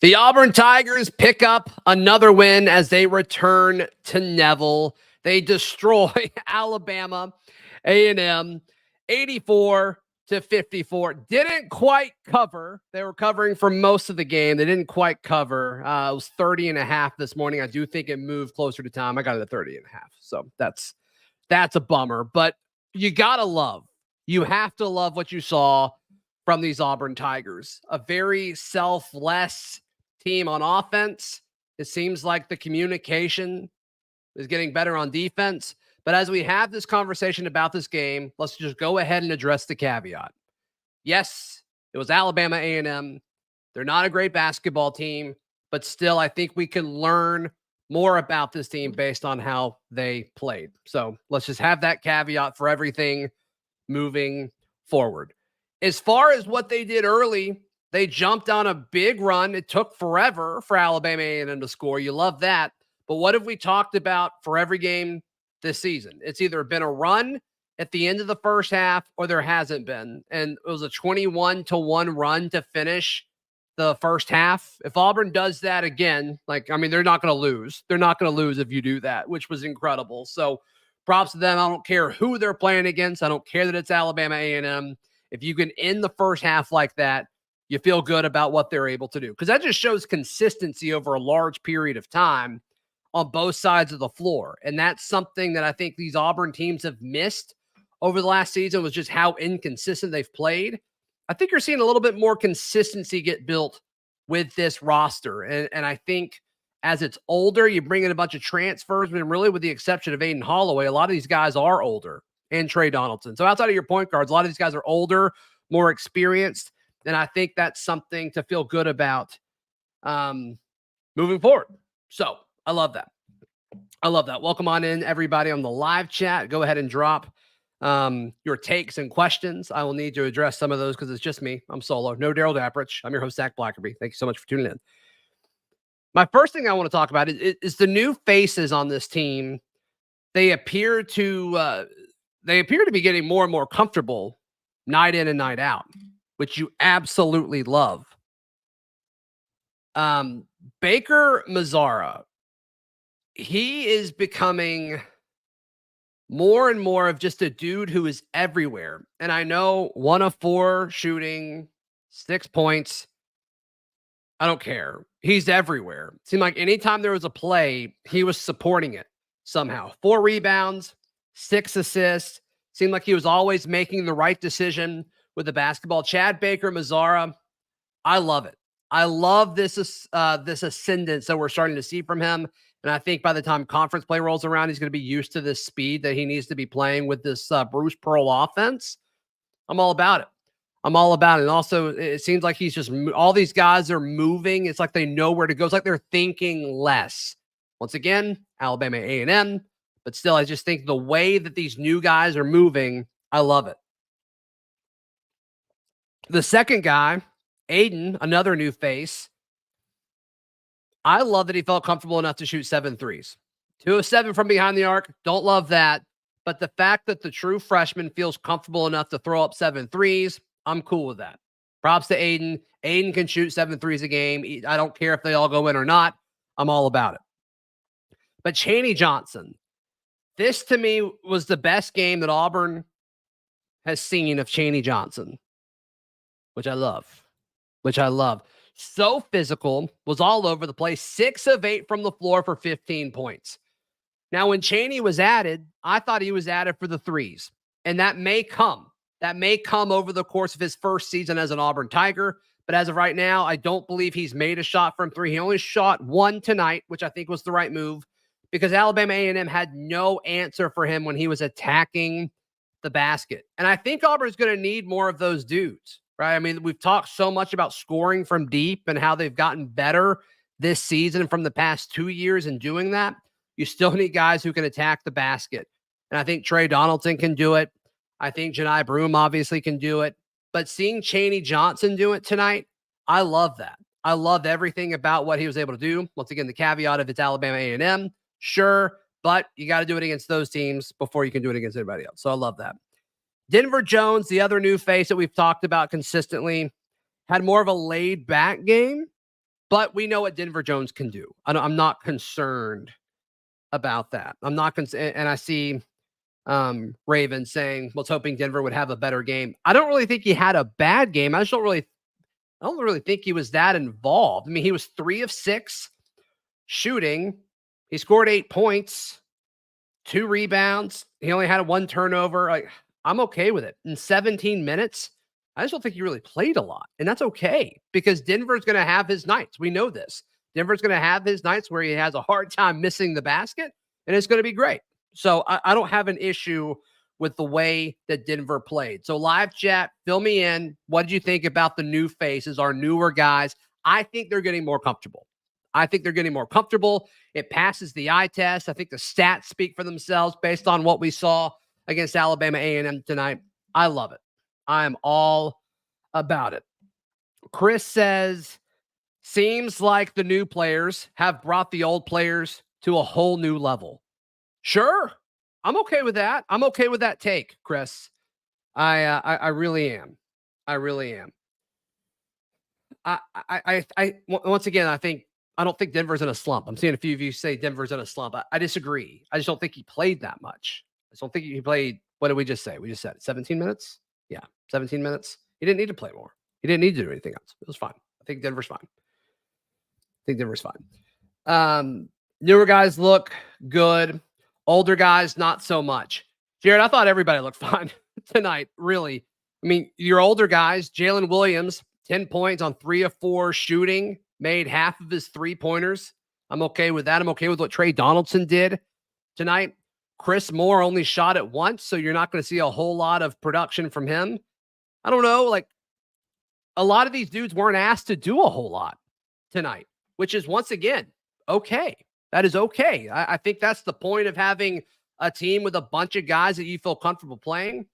The Auburn Tigers pick up another win as they return to Neville. They destroy Alabama A&M 84-54. Didn't quite cover. They were covering for most of the game. They didn't quite cover. It was 30.5 this morning. I do think it moved closer to time. I got it at 30.5. So that's a bummer. But you have to love what you saw from these Auburn Tigers. A very selfless team on offense. It seems like the communication is getting better on defense. But as we have this conversation about this game, let's just go ahead and address the caveat. Yes, it was Alabama A&M. They're not a great basketball team, but still, I think we can learn more about this team based on how they played. So let's just have that caveat for everything moving forward. As far as what they did early, they jumped on a big run. It took forever for Alabama A&M to score. You love that. But what have we talked about for every game this season? It's either been a run at the end of the first half or there hasn't been. And it was a 21-1 run to finish the first half. If Auburn does that again, they're not going to lose. They're not going to lose if you do that, which was incredible. So props to them. I don't care who they're playing against. I don't care that it's Alabama A&M. If you can end the first half like that, you feel good about what they're able to do. Because that just shows consistency over a large period of time on both sides of the floor. And that's something that I think these Auburn teams have missed over the last season, was just how inconsistent they've played. I think you're seeing a little bit more consistency get built with this roster. And I think as it's older, you bring in a bunch of transfers, and really with the exception of Aden Holloway, a lot of these guys are older, and Trey Donaldson. So outside of your point guards, a lot of these guys are older, more experienced. And I think that's something to feel good about moving forward. So I love that. Welcome on in, everybody, on the live chat. Go ahead and drop your takes and questions. I will need to address some of those because it's just me. I'm solo. No Daryl Dapprich. I'm your host, Zac Blackerby. Thank you so much for tuning in. My first thing I want to talk about is the new faces on this team. They appear to be getting more and more comfortable night in and night out, which you absolutely love. Baker Mazzara, he is becoming more and more of just a dude who is everywhere. And I know 1 of 4 shooting, 6 points. I don't care. He's everywhere. Seemed like anytime there was a play, he was supporting it somehow. 4 rebounds, 6 assists. Seemed like he was always making the right decision with the basketball. Chad Baker Mazzara, I love it. I love this ascendance that we're starting to see from him. And I think by the time conference play rolls around, he's going to be used to this speed that he needs to be playing with this Bruce Pearl offense. I'm all about it. And also, it seems like he's just, all these guys are moving. It's like they know where to go. It's like they're thinking less. Once again, Alabama A&M. But still, I just think the way that these new guys are moving, I love it. The second guy, Aden, another new face. I love that he felt comfortable enough to shoot 7 threes. 2 of 7 from behind the arc. Don't love that. But the fact that the true freshman feels comfortable enough to throw up 7 threes, I'm cool with that. Props to Aden. Aden can shoot 7 threes a game. I don't care if they all go in or not. I'm all about it. But Chaney Johnson, this to me was the best game that Auburn has seen of Chaney Johnson, which I love. So physical, was all over the place. 6 of 8 from the floor for 15 points. Now, when Chaney was added, I thought he was added for the threes. And that may come. Over the course of his first season as an Auburn Tiger. But as of right now, I don't believe he's made a shot from 3. He only shot 1 tonight, which I think was the right move, because Alabama A&M had no answer for him when he was attacking the basket. And I think Auburn's going to need more of those dudes. Right? I mean, we've talked so much about scoring from deep and how they've gotten better this season from the past 2 years in doing that. You still need guys who can attack the basket. And I think Trey Donaldson can do it. I think Janai Broome obviously can do it. But seeing Chaney Johnson do it tonight, I love that. I love everything about what he was able to do. Once again, the caveat of it's Alabama A&M, sure, but you got to do it against those teams before you can do it against anybody else. So I love that. Denver Jones, the other new face that we've talked about consistently, had more of a laid-back game. but we know what Denver Jones can do. I'm not concerned about that. I'm not concerned. And I see Raven saying, was hoping Denver would have a better game. I don't really think he had a bad game. I don't really think he was that involved. I mean, he was 3 of 6 shooting. He scored 8 points, 2 rebounds. He only had 1 turnover. Like, I'm okay with it. In 17 minutes, I just don't think he really played a lot. And that's okay because Denver's going to have his nights. We know this. Denver's going to have his nights where he has a hard time missing the basket, and it's going to be great. So I don't have an issue with the way that Denver played. So live chat, fill me in. What did you think about the new faces, our newer guys? I think they're getting more comfortable. It passes the eye test. I think the stats speak for themselves based on what we saw against Alabama A&M tonight. I love it. I'm all about it. Chris says, seems like the new players have brought the old players to a whole new level. Sure. I'm okay with that. I'm okay with that take, Chris. I really am. I really am. Once again, I don't think Denver's in a slump. I'm seeing a few of you say Denver's in a slump. I disagree. I just don't think he played that much. I just don't think he played. What did we just say? We just said 17 minutes. Yeah, 17 minutes. He didn't need to play more. He didn't need to do anything else. It was fine. I think Denver's fine. Newer guys look good. Older guys, not so much. Jared, I thought everybody looked fine tonight, really. I mean, your older guys, Jalen Williams, 10 points on 3 of 4 shooting, made half of his 3-pointers. I'm okay with that. I'm okay with what Trey Donaldson did tonight. Chris Moore only shot it once, so you're not going to see a whole lot of production from him. I don't know. Like, a lot of these dudes weren't asked to do a whole lot tonight, which is, once again, okay. That is okay. I think that's the point of having a team with a bunch of guys that you feel comfortable playing.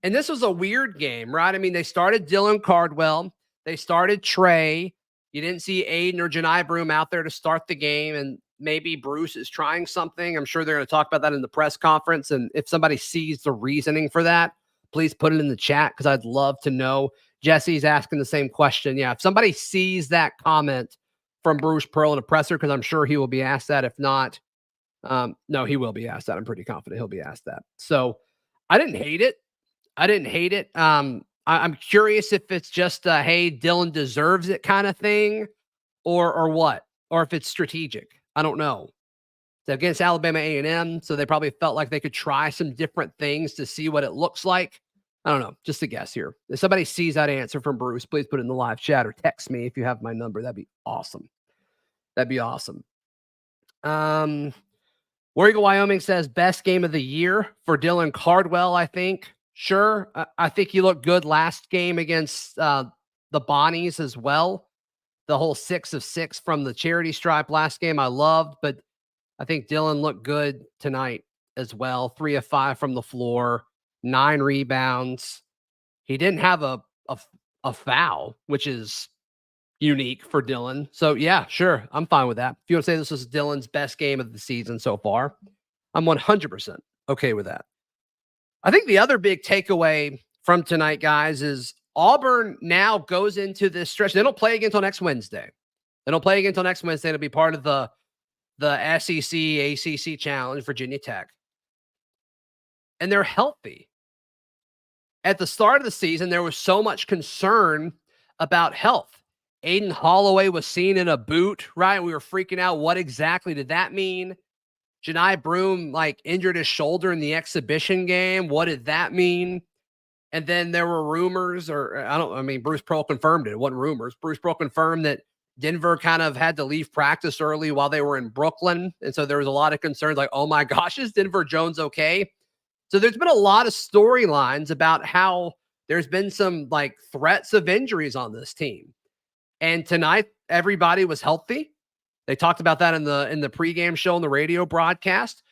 And this was a weird game, right? I mean, they started Dylan Cardwell. They started Trey. You didn't see Aden or Janai Broom out there to start the game. And maybe Bruce is trying something. I'm sure they're going to talk about that in the press conference. And if somebody sees the reasoning for that, please put it in the chat because I'd love to know. Jesse's asking the same question. Yeah, if somebody sees that comment from Bruce Pearl in a presser, because I'm sure he will be asked that. If not, no, he will be asked that. I'm pretty confident he'll be asked that. So I didn't hate it. I'm curious if it's just hey, Dylan deserves it kind of thing, or what, or if it's strategic. I don't know. It's against Alabama A&M, so they probably felt like they could try some different things to see what it looks like. I don't know. Just a guess here. If somebody sees that answer from Bruce, please put it in the live chat or text me if you have my number. That'd be awesome. War Eagle Wyoming says best game of the year for Dylan Cardwell, I think. Sure. I think he looked good last game against the Bonnies as well. The whole 6 of 6 from the charity stripe last game I loved, but I think Dylan looked good tonight as well. 3 of 5 from the floor. 9 rebounds. He didn't have a foul, which is unique for Dylan. So yeah, sure. I'm fine with that. If you want to say this was Dylan's best game of the season so far, I'm 100% okay with that. I think the other big takeaway from tonight, guys, is Auburn now goes into this stretch. They don't play again until next Wednesday. It'll be part of the SEC, ACC Challenge, Virginia Tech. And they're healthy. At the start of the season, there was so much concern about health. Aden Holloway was seen in a boot, right? We were freaking out. What exactly did that mean? Janai Broom, injured his shoulder in the exhibition game. What did that mean? And then there were rumors, Bruce Pearl confirmed it. It wasn't rumors. Bruce Pearl confirmed that Denver kind of had to leave practice early while they were in Brooklyn. And so there was a lot of concerns like, oh my gosh, is Denver Jones okay? So there's been a lot of storylines about how there's been some threats of injuries on this team. And tonight, everybody was healthy. They talked about that in the pregame show and the radio broadcast.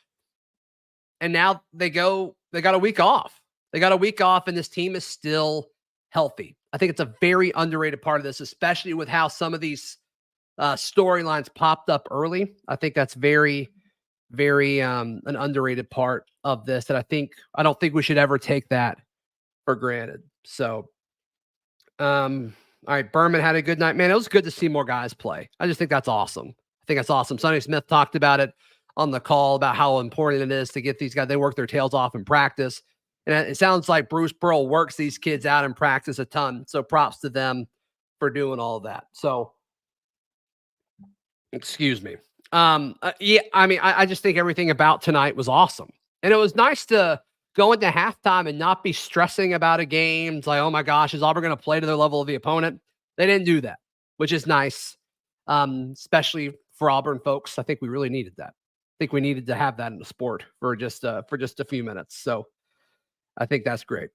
And now they got a week off. And this team is still healthy. I think it's a very underrated part of this, especially with how some of these storylines popped up early. I think that's very, very an underrated part of this that I don't think we should ever take that for granted. So, All right. Berman had a good night. Man, it was good to see more guys play. I just think that's awesome. I think that's awesome. Sonny Smith talked about it on the call about how important it is to get these guys. They work their tails off in practice. And it sounds like Bruce Pearl works these kids out in practice a ton. So props to them for doing all of that. So, excuse me. Yeah, I mean, I just think everything about tonight was awesome. And it was nice to go into halftime and not be stressing about a game. It's like, oh my gosh, is Auburn going to play to their level of the opponent? They didn't do that, which is nice, especially for Auburn folks. I think we really needed that. I think we needed to have that in the sport for just a few minutes. So I think that's great.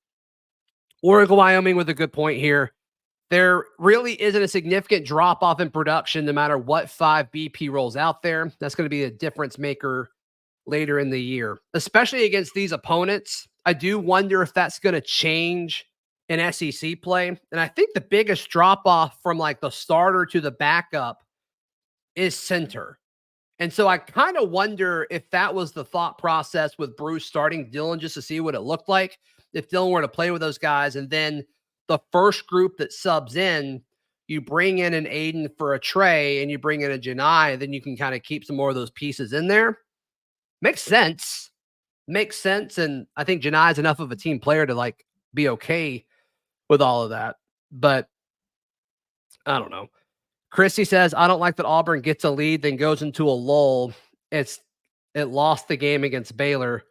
Oregon, Wyoming with a good point here. There really isn't a significant drop off in production no matter what 5 BP rolls out there. That's going to be a difference maker later in the year, especially against these opponents. I do wonder if that's going to change in SEC play. And I think the biggest drop off from like the starter to the backup is center. And so I kind of wonder if that was the thought process with Bruce starting Dylan just to see what it looked like. If Dylan were to play with those guys, and then the first group that subs in, you bring in an Aden for a Trey and you bring in a Janai, then you can kind of keep some more of those pieces in there. Makes sense. Makes sense. And I think Janai is enough of a team player to like be okay with all of that. But I don't know. Christy says, I don't like that Auburn gets a lead, then goes into a lull. It lost the game against Baylor.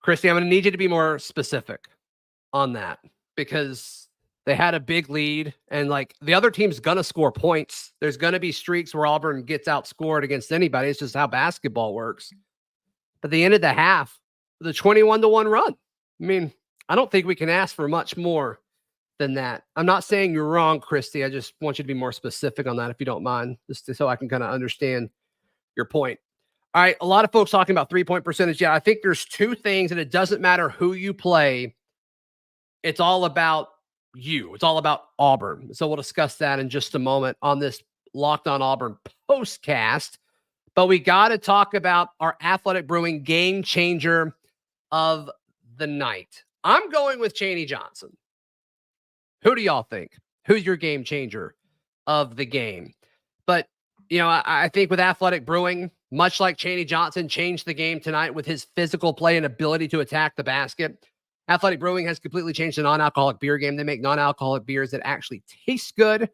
Christy, I'm going to need you to be more specific on that, because they had a big lead and like the other team's going to score points. There's going to be streaks where Auburn gets outscored against anybody. It's just how basketball works. But the end of the half, the 21-1 run. I mean, I don't think we can ask for much more than that. I'm not saying you're wrong, Christy. I just want you to be more specific on that if you don't mind, just so I can kind of understand your point. All right, a lot of folks talking about 3-point percentage. Yeah, I think there's two things, and it doesn't matter who you play. It's all about you. It's all about Auburn. So we'll discuss that in just a moment on this Locked On Auburn postcast. But we got to talk about our Athletic Brewing game changer of the night. I'm going with Chaney Johnson. Who do y'all think? Who's your game changer of the game? But, you know, I think with Athletic Brewing, much like Chaney Johnson changed the game tonight with his physical play and ability to attack the basket, Athletic Brewing has completely changed the non-alcoholic beer game. They make non-alcoholic beers that actually taste good,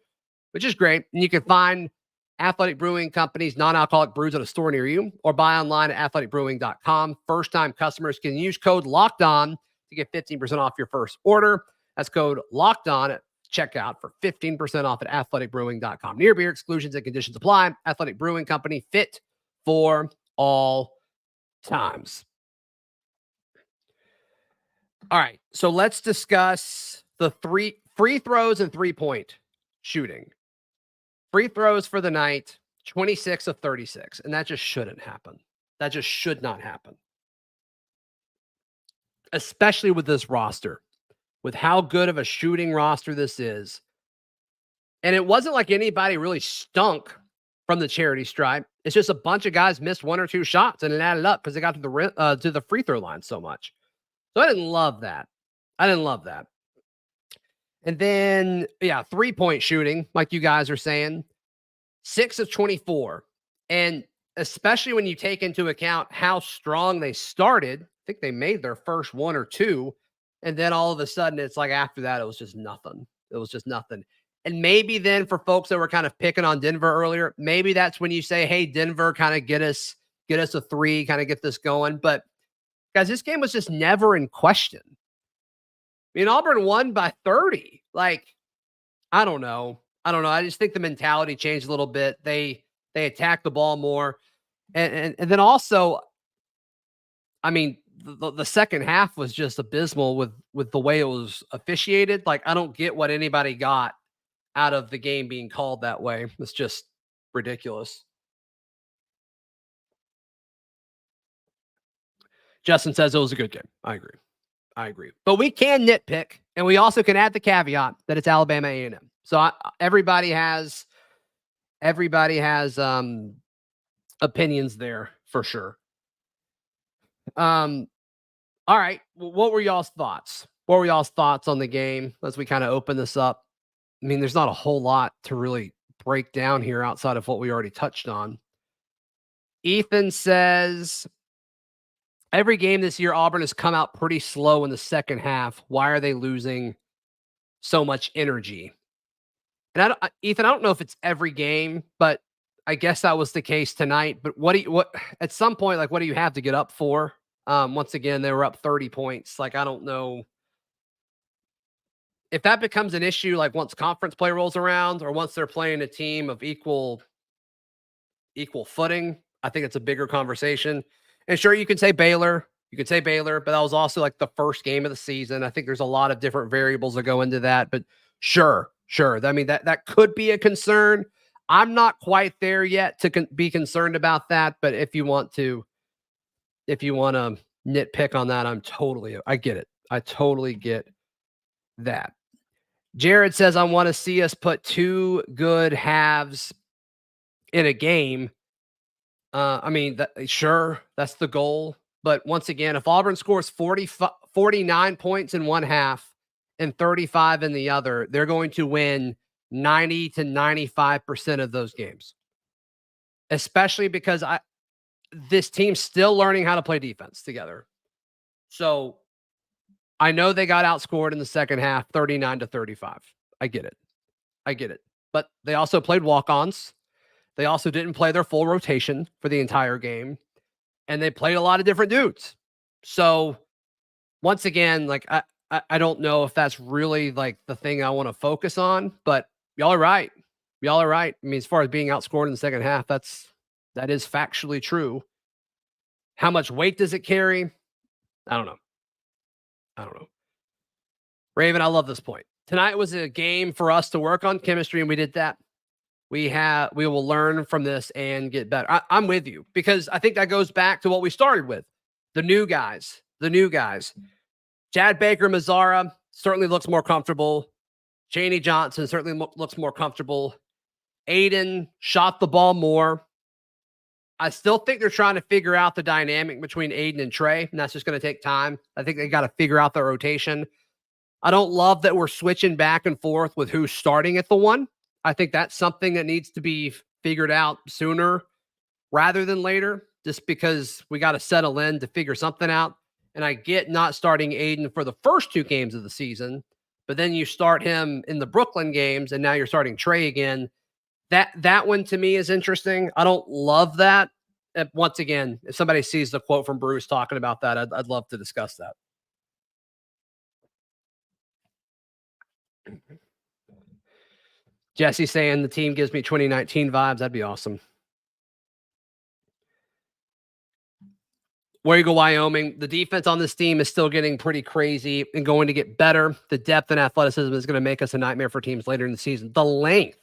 which is great. And you can find Athletic Brewing Company's non-alcoholic brews at a store near you, or buy online at athleticbrewing.com. First-time customers can use code LOCKEDON to get 15% off your first order. That's code LOCKEDON at checkout for 15% off at athleticbrewing.com. Near beer exclusions and conditions apply. Athletic Brewing Company, fit for all times. All right, so let's discuss the free throws and 3-point shooting. Free throws for the night, 26 of 36, and that just shouldn't happen. That just should not happen, especially with this roster, with how good of a shooting roster this is. And it wasn't like anybody really stunk from the charity stripe. It's just a bunch of guys missed 1 or 2 shots, and it added up because they got to the free throw line so much. So I didn't love that. And then, yeah, 3-point shooting, like you guys are saying, 6 of 24. And especially when you take into account how strong they started, I think they made their first 1 or 2. And then all of a sudden, it's like after that, it was just nothing. And maybe then for folks that were kind of picking on Denver earlier, maybe that's when you say, hey, Denver, kind of get us a 3, kind of get this going. But guys, this game was just never in question. I mean, Auburn won by 30. Like, I don't know. I just think the mentality changed a little bit. They attacked the ball more. And then also, I mean, the second half was just abysmal with the way it was officiated. Like, I don't get what anybody got out of the game being called that way. It's just ridiculous. Justin says it was a good game. I agree. But we can nitpick, and we also can add the caveat that it's Alabama A&M. So everybody has opinions there for sure. All right. What were y'all's thoughts? What were y'all's thoughts on the game as we kind of open this up? I mean, there's not a whole lot to really break down here outside of what we already touched on. Ethan says, every game this year, Auburn has come out pretty slow in the second half. Why are they losing so much energy? And Ethan, I don't know if it's every game, but I guess that was the case tonight. But what at some point, like, what do you have to get up for? Once again, they were up 30 points. Like, I don't know if that becomes an issue, like once conference play rolls around or once they're playing a team of equal footing. I think it's a bigger conversation. And sure, you can say Baylor. You could say Baylor, but that was also like the first game of the season. I think there's a lot of different variables that go into that. But sure. I mean, that could be a concern. I'm not quite there yet to be concerned about that. But if you want to nitpick on that, I get it. I totally get that. Jared says, I want to see us put 2 good halves in a game. I mean, sure, that's the goal. But once again, if Auburn scores 49 points in one half and 35 in the other, they're going to win 90 to 95% of those games. Especially because this team's still learning how to play defense together. So I know they got outscored in the second half, 39 to 35. I get it. But they also played walk-ons. They also didn't play their full rotation for the entire game. And they played a lot of different dudes. So once again, like I don't know if that's really like the thing I want to focus on, but y'all are right. I mean, as far as being outscored in the second half, that is factually true. How much weight does it carry? I don't know. Raven, I love this point. Tonight was a game for us to work on chemistry, and we did that. We will learn from this and get better. I'm with you because I think that goes back to what we started with. The new guys. Chad Baker Mazzara certainly looks more comfortable. Chaney Johnson certainly looks more comfortable. Aden shot the ball more. I still think they're trying to figure out the dynamic between Aden and Trey, and that's just going to take time. I think they got to figure out the rotation. I don't love that we're switching back and forth with who's starting at the 1. I think that's something that needs to be figured out sooner rather than later, just because we got to settle in to figure something out. And I get not starting Aden for the first 2 games of the season, but then you start him in the Brooklyn games, and now you're starting Trey again. That one to me is interesting. I don't love that. Once again, if somebody sees the quote from Bruce talking about that, I'd love to discuss that. Jesse saying the team gives me 2019 vibes. That'd be awesome. Where you go, Wyoming. The defense on this team is still getting pretty crazy and going to get better. The depth and athleticism is going to make us a nightmare for teams later in the season. The length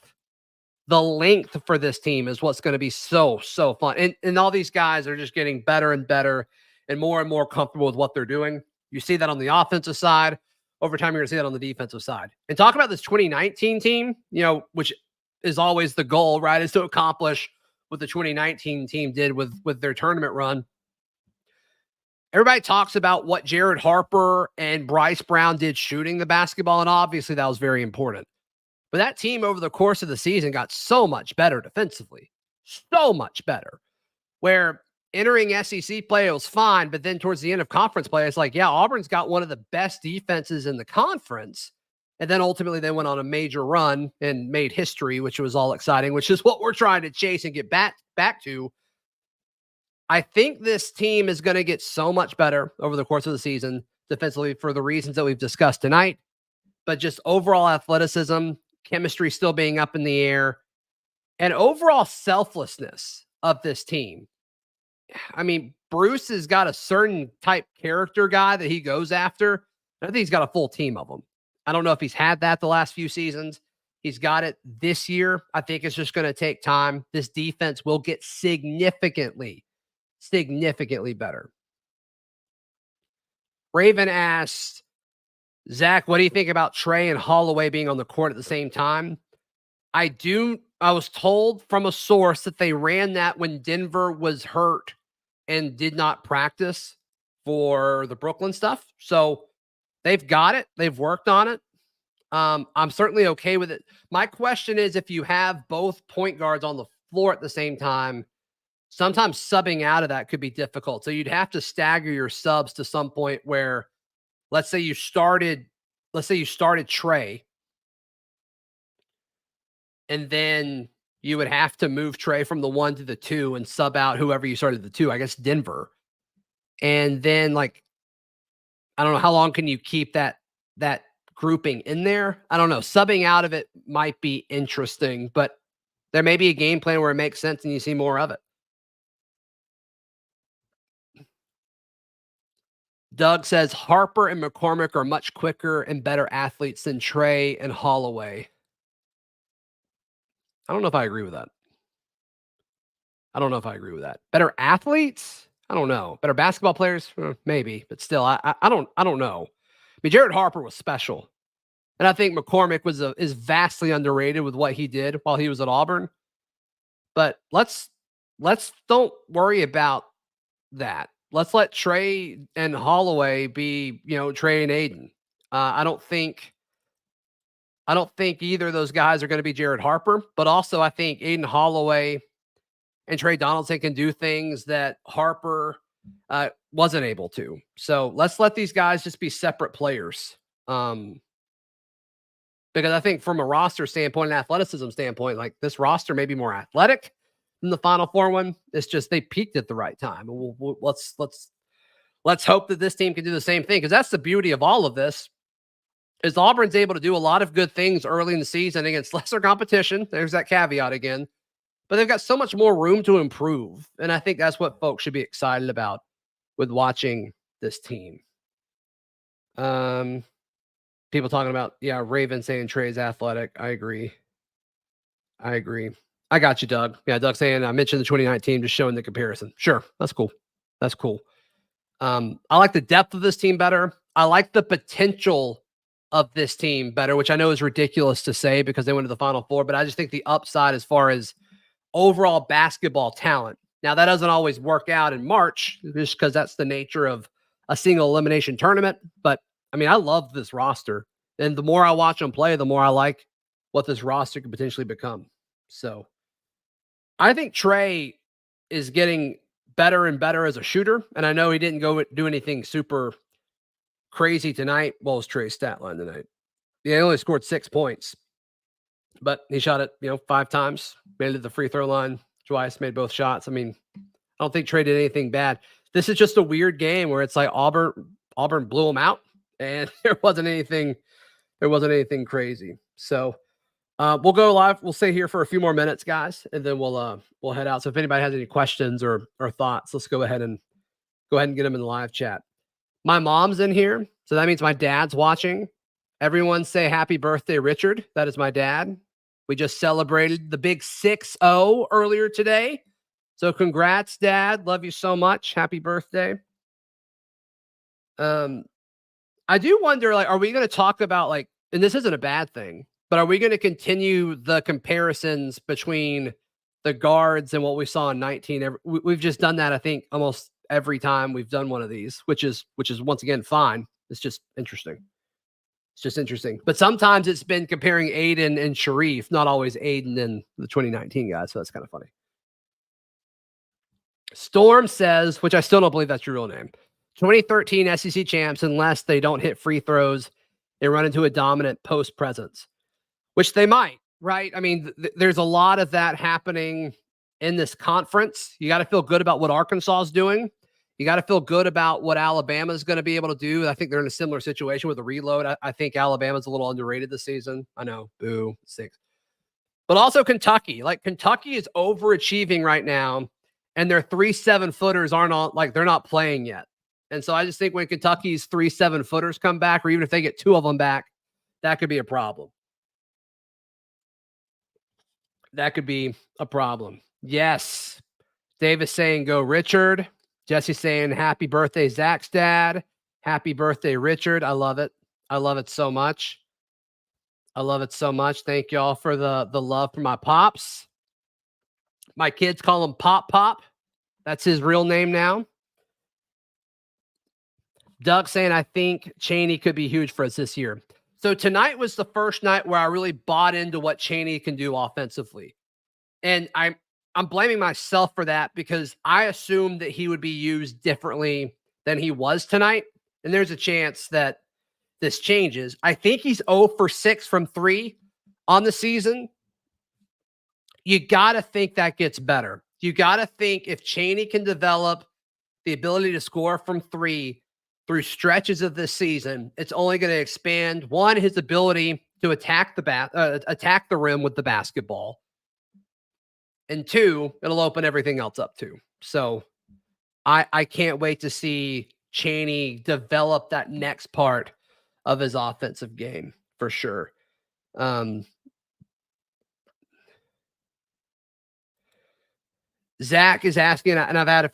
for this team is what's going to be so fun. And all these guys are just getting better and better and more comfortable with what they're doing. You see that on the offensive side. Over time, you're going to see that on the defensive side. And talk about this 2019 team, which is always the goal, right, is to accomplish what the 2019 team did with their tournament run. Everybody talks about what Jared Harper and Bryce Brown did shooting the basketball, and obviously that was very important. But that team over the course of the season got so much better defensively. So much better. Where entering SEC play, it was fine, but then towards the end of conference play, it's like, yeah, Auburn's got one of the best defenses in the conference. And then ultimately they went on a major run and made history, which was all exciting, which is what we're trying to chase and get back to. I think this team is going to get so much better over the course of the season defensively for the reasons that we've discussed tonight, but just overall athleticism, chemistry still being up in the air, and overall selflessness of this team. I mean, Bruce has got a certain type character guy that he goes after. I think he's got a full team of them. I don't know if he's had that the last few seasons. He's got it this year. I think it's just going to take time. This defense will get significantly better. Raven asked, Zach, what do you think about Trey and Holloway being on the court at the same time? I was told from a source that they ran that when Denver was hurt and did not practice for the Brooklyn stuff. So they've got it. They've worked on it. I'm certainly okay with it. My question is, if you have both point guards on the floor at the same time, sometimes subbing out of that could be difficult. So you'd have to stagger your subs to some point where, let's say you started Trey, and then you would have to move Trey from the 1 to the 2 and sub out whoever you started the 2, I guess Denver. And then, like, I don't know, how long can you keep that grouping in there? I don't know. Subbing out of it might be interesting, but there may be a game plan where it makes sense and you see more of it. Doug says Harper and McCormick are much quicker and better athletes than Trey and Holloway. I don't know if I agree with that. Better athletes? I don't know. Better basketball players? Maybe, but still, I don't know. I mean, Jared Harper was special, and I think McCormick is vastly underrated with what he did while he was at Auburn. But let's don't worry about that. Let's let Trey and Holloway be, Trey and Aden. I don't think either of those guys are going to be Jared Harper, but also I think Aden Holloway and Trey Donaldson can do things that Harper wasn't able to. So let's let these guys just be separate players. Because I think from a roster standpoint and athleticism standpoint, like, this roster may be more athletic than the Final Four one. It's just they peaked at the right time. Let's hope that this team can do the same thing, because that's the beauty of all of this. Is Auburn's able to do a lot of good things early in the season against lesser competition. There's that caveat again. But they've got so much more room to improve. And I think that's what folks should be excited about with watching this team. People talking about, Raven saying Trey's athletic. I agree. I got you, Doug. Yeah, Doug saying I mentioned the 2019, just showing the comparison. Sure, that's cool. I like the depth of this team better. I like the potential of this team better, which I know is ridiculous to say because they went to the Final Four, but I just think the upside as far as overall basketball talent. Now, that doesn't always work out in March, just because that's the nature of a single elimination tournament. But I mean, I love this roster, and the more I watch them play, the more I like what this roster could potentially become. So I think Trey is getting better and better as a shooter. And I know he didn't go do anything super crazy tonight. What was Trey's stat line tonight? Yeah, he only scored 6 points, but he shot it, 5 times, made it to the free throw line twice, made both shots. I mean, I don't think Trey did anything bad. This is just a weird game where it's like Auburn blew them out, and there wasn't anything crazy. So we'll go live. We'll stay here for a few more minutes, guys, and then we'll head out. So if anybody has any questions or thoughts, let's go ahead and get them in the live chat. My mom's in here, so that means my dad's watching. Everyone say happy birthday, Richard. That is my dad. We just celebrated the big 6-0 earlier today. So congrats, Dad. Love you so much. Happy birthday. I do wonder, like, are we going to talk about, like, and this isn't a bad thing, but are we going to continue the comparisons between the guards and what we saw in 19? We've just done that, I think, almost every time we've done one of these, which is once again fine. It's just interesting. But sometimes it's been comparing Aden and Sharif, not always Aden and the 2019 guys. So that's kind of funny. Storm says, which I still don't believe that's your real name, 2013 SEC champs, unless they don't hit free throws, they run into a dominant post presence, which they might, right? I mean, there's a lot of that happening in this conference. You got to feel good about what Arkansas is doing. You got to feel good about what Alabama is going to be able to do. I think they're in a similar situation with a reload. I think Alabama's a little underrated this season. I know, boo, 6. But also Kentucky. Like, Kentucky is overachieving right now, and their 3 7-footers aren't on, like, they're not playing yet. And so I just think when Kentucky's 3 7-footers come back, or even if they get 2 of them back, that could be a problem. Yes. Davis saying go Richard. Jesse saying happy birthday, Zach's dad. Happy birthday, Richard. I love it. I love it so much. Thank y'all for the love for my pops. My kids call him Pop. That's his real name now. Doug saying, I think Chaney could be huge for us this year. So tonight was the first night where I really bought into what Chaney can do offensively. And I'm blaming myself for that because I assumed that he would be used differently than he was tonight. And there's a chance that this changes. I think he's 0 for 6 from 3 on the season. You got to think that gets better. You got to think if Chaney can develop the ability to score from 3 through stretches of this season, it's only going to expand, one, his ability to attack the rim with the basketball. And 2, it'll open everything else up too. So I can't wait to see Chaney develop that next part of his offensive game for sure. Zach is asking, and I've had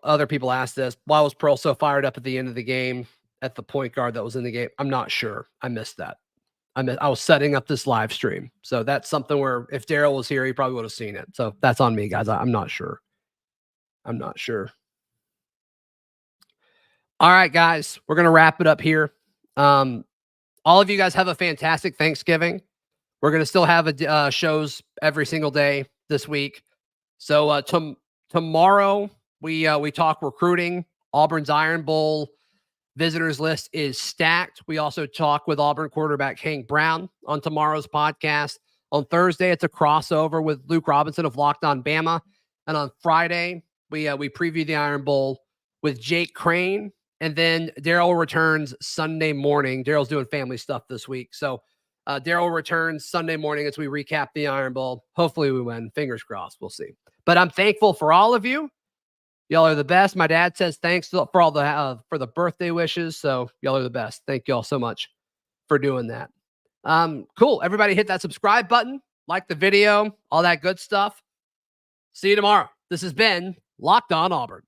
other people ask this, why was Pearl so fired up at the end of the game at the point guard that was in the game? I'm not sure. I missed that. I was setting up this live stream. So that's something where if Daryl was here, he probably would have seen it. So that's on me, guys. I'm not sure. I'm not sure. All right, guys, we're going to wrap it up here. All of you guys have a fantastic Thanksgiving. We're going to still have shows every single day this week. So tomorrow we talk recruiting. Auburn's Iron Bowl visitors list is stacked. We also talk with Auburn quarterback Hank Brown on tomorrow's podcast. On Thursday, it's a crossover with Luke Robinson of Locked On Bama. And on Friday, we preview the Iron Bowl with Jake Crane. And then Daryl returns Sunday morning. Daryl's doing family stuff this week. So Daryl returns Sunday morning as we recap the Iron Bowl. Hopefully we win. Fingers crossed. We'll see. But I'm thankful for all of you. Y'all are the best. My dad says thanks for all for the birthday wishes. So y'all are the best. Thank y'all so much for doing that. Cool. Everybody hit that subscribe button, like the video, all that good stuff. See you tomorrow. This has been Locked On Auburn.